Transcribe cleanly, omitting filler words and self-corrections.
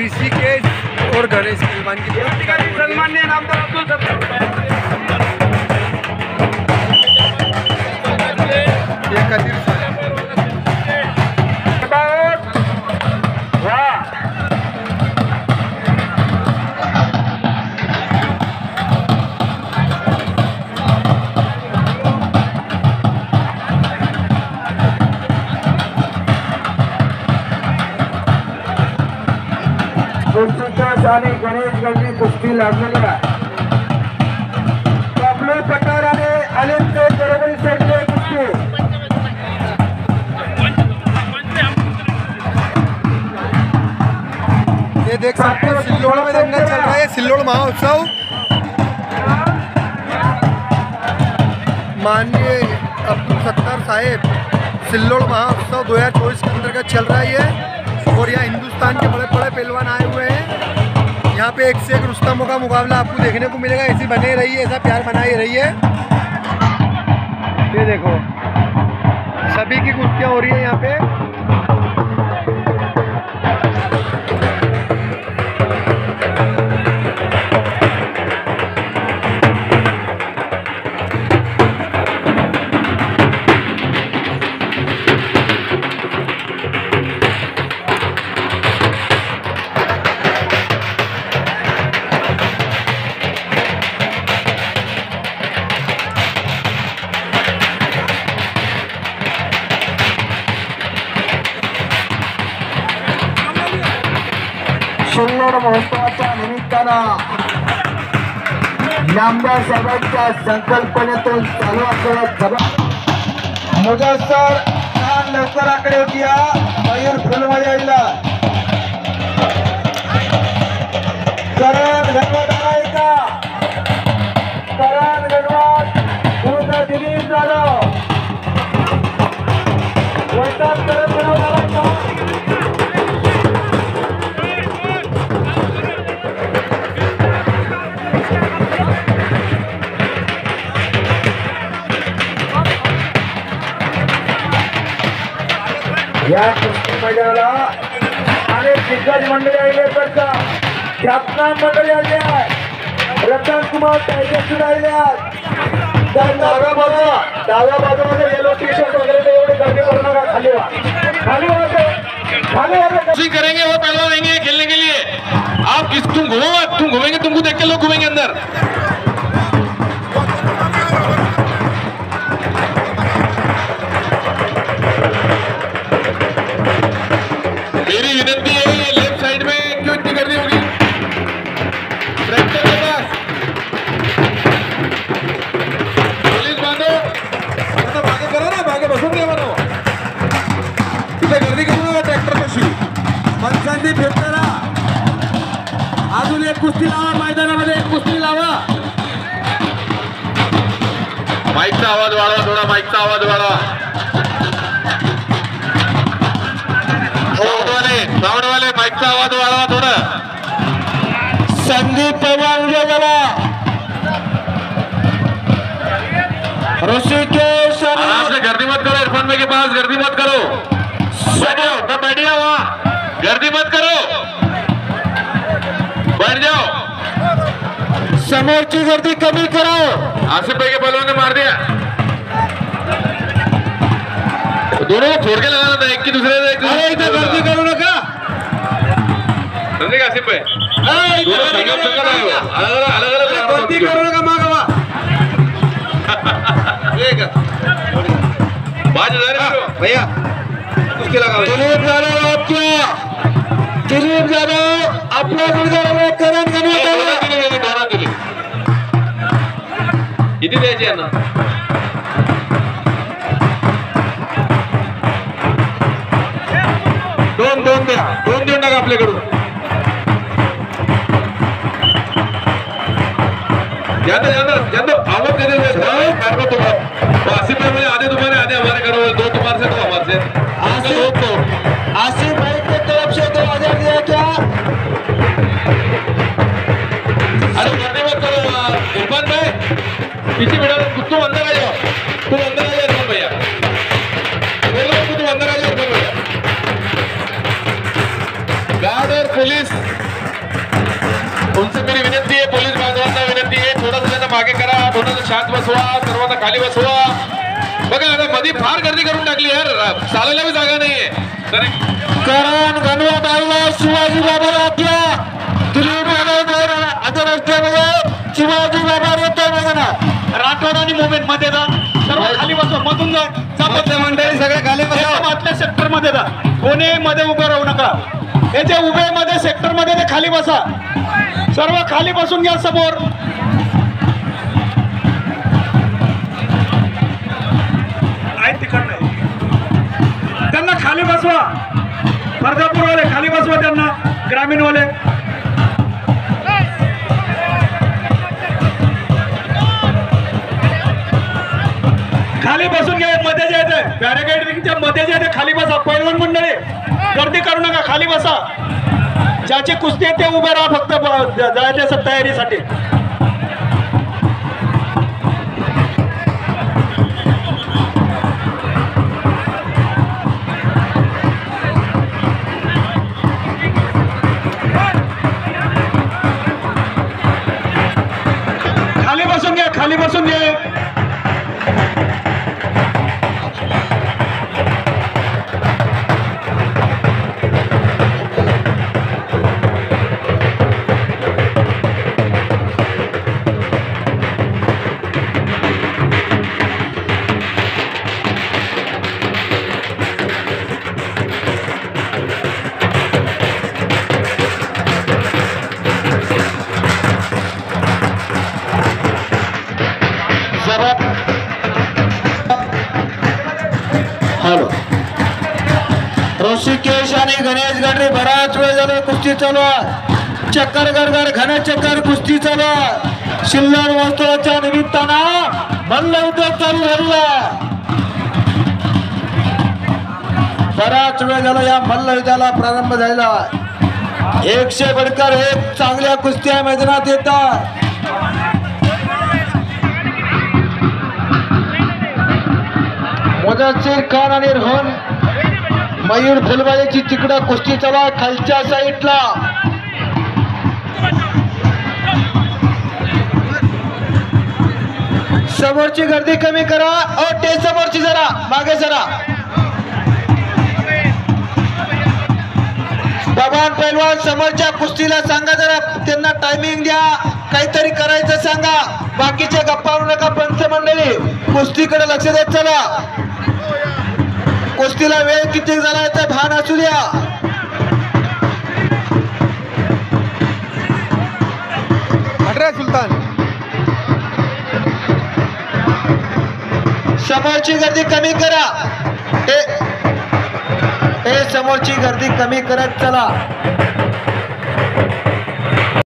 ऋषिकेश और गणेश पहलवान की सन्माननीय नामदार अब्दुल सत्तार ऋषिकेश आणि गणेश गल्ली कुस्ती लागलेली आहे. बबलू पठार आणि अलिमचे बरोबरी सोडले कुस्ती. ये देख सकते हैं सिल्लोड़ में देखना चल रहा है सिल्लोड़ महोत्सव. माननीय अब्दुल सत्तार साहेब सिल्लोड़ महोत्सव 2024 के अंतर्गत चल रहा है ये. और यहाँ हिंदुस्तान के बड़े बड़े पहलवान आए हुए हैं. यहाँ पे एक से एक रुस्तमों का मुकाबला आपको देखने को मिलेगा. ऐसी बने रहिए, ऐसा प्यार बनाए रहिए. ये देखो सभी की कुश्तियाँ हो रही है यहाँ पे. सिल्लोड महोत्सवाच्या निमित्तानं नामदार साहेबांच्या संकल्पनेतून चालू असलेला सभा मुदस्सर लवकर आकडे होती या मयूर फुलमध्ये आलेला करण गणवत आहे का करण गणवत पूर्ण दिलीप जाधव वैताग करण गणवत आलाय का या कुस्ती मैदानाला अनेक दिग्गज मंडळी आले करता ख्यातनाम मंडळी आले आहे. रतन कुमार टायगर सुद्धा आले आहेत. डाव्या बाजूमध्ये येलो टी शर्ट वगैरे एवढे गर्दी करू नका. खाली करेंगे वो पहलवान आएंगे खेलने के लिए. आप किस तुम घूमो मत, तुम घूमेंगे तुमको देख के लोग घूमेंगे अंदर. मेरी विनती है ये लेफ्ट साइड में क्यों इतनी गर्दी होगी ट्रैक्टर के पास. पुलिस बांधो मागे करो ना मागे बसून घ्या म्हणो. तिथे गर्दी करू नका ट्रॅक्टर कशी पंचांनी फिरताना. अजून एक कुस्ती लावा मैदानामध्ये एक कुस्ती लावा. माईकचा आवाज वाढवा थोडा माईकचा आवाज वाढवा. साउंड वाले माईकचा आवाज वाढवा थोड़ा. संदीप पवार उद्या ऋषिकेश आराम से गर्दी मत करो. इरफान भाई के पास गर्दी मत करो. बैठ जाओ वहाँ गर्दी मत करो. बैठ जाओ. समोरची गर्दी कमी करो. आसिफ भाई के बलों ने मार दिया. दोनों को छोड़ के लगाना था एक की दूसरे से. अरे इधर गर्दी करो ना का समझे का आसिफ भाई. दोनों संगम संगम आए हो अलग अलग गर्दी करो ना का माँ गवा. बाज भैया उसके लगा. दिलीप यादव आपका दिलीप यादव अपना गुरुद्वारा करण गणवत दिलीप किती द्यायची यांना. दोन देऊन टाका आपल्याकडून. आवक दे आसिफ भाई मुझे आधे तुम्हारे आधे हमारे करो. दो तुम्हारे से दो हमारे से. आसिफ भाई की तरफ से 2000 दिया क्या. अरे करने मत करो इरफान भाई पीछे बैठा. तुम अंदर आ जाओ. तुम अंदर आ जाओ इरफान भैया. तुम अंदर आ जाओ इरफान भैया. गार्ड और पुलिस उनसे मेरी विनंती आहे, पोलीस बांधवांना विनंती आहे, थोडंसं त्यांना मागे करा, थोडंसं शांत बसवा, सर्वांना खाली बसवा. बघा आता मध्ये फार गर्दी करून टाकली यार, चालायला बी जागा नाहीये. करण गणवत आला शिवाजी बाबा आपल्या आंतरराष्ट्रीय शिवाजी बाबा येतो ना राठोड आणि मुंबईत मध्ये जा, सर्व खाली बसवा, मधून जा, मंडळी सगळे खाली बसवा. आतल्या सेक्टर मध्ये जा, कोणी मध्ये उभं राहू नका. हे जे उभे मध्ये सेक्टर मध्ये ते खाली बसा, सर्व खाली बसून घ्या समोर. त्यांना खाली बसवा, मर्दापूरवाले खाली बसवा, त्यांना ग्रामीणवाले खाली बसून घ्या. मध्ये जे येते बॅरिकेडच्या मध्ये जे येते खाली बसा. पैलवान मंडळी गर्दी करू नका, खाली बसा. ज्याची कुस्ती आहे ते उभे राहा फक्त जायच्या तयारीसाठी. खाली बसून घ्या, खाली बसून घ्या. हॅलो, ऋषिकेश आणि गणेश गडरे बराच वेळ झाला कुस्ती चालू आहे. चक्कर गरगर घन चक्कर कुस्ती चालू आहे. शिल्लर महोत्सवाच्या निमित्तानं मल्लयुद्ध चालू झालेला आहे. बराच वेळ झाला या मल्लयुद्धाला प्रारंभ झालेला आहे. 100 बडकर 1 चांगल्या कुस्त्या मैदानात येतात. मुदस्सीर खान आणि रोहन मयूर फुलबाईची तिकडं कुस्ती चालू आहे खालच्या साईडला. समोरची गर्दी कमी करा. ते समोरची जरा मागे जरा. भगवान पैलवान समोरच्या कुस्तीला सांगा, जरा त्यांना टायमिंग द्या, काहीतरी करायचं सांगा. बाकीचे गप्पा मारू नका. पंच मंडळी कुस्तीकडे लक्ष देत चला. कुस्तीला वेळ किती झाला याचं भान असू द्या. सुलतान समोरची गर्दी कमी करा. समोरची गर्दी कमी करत चला.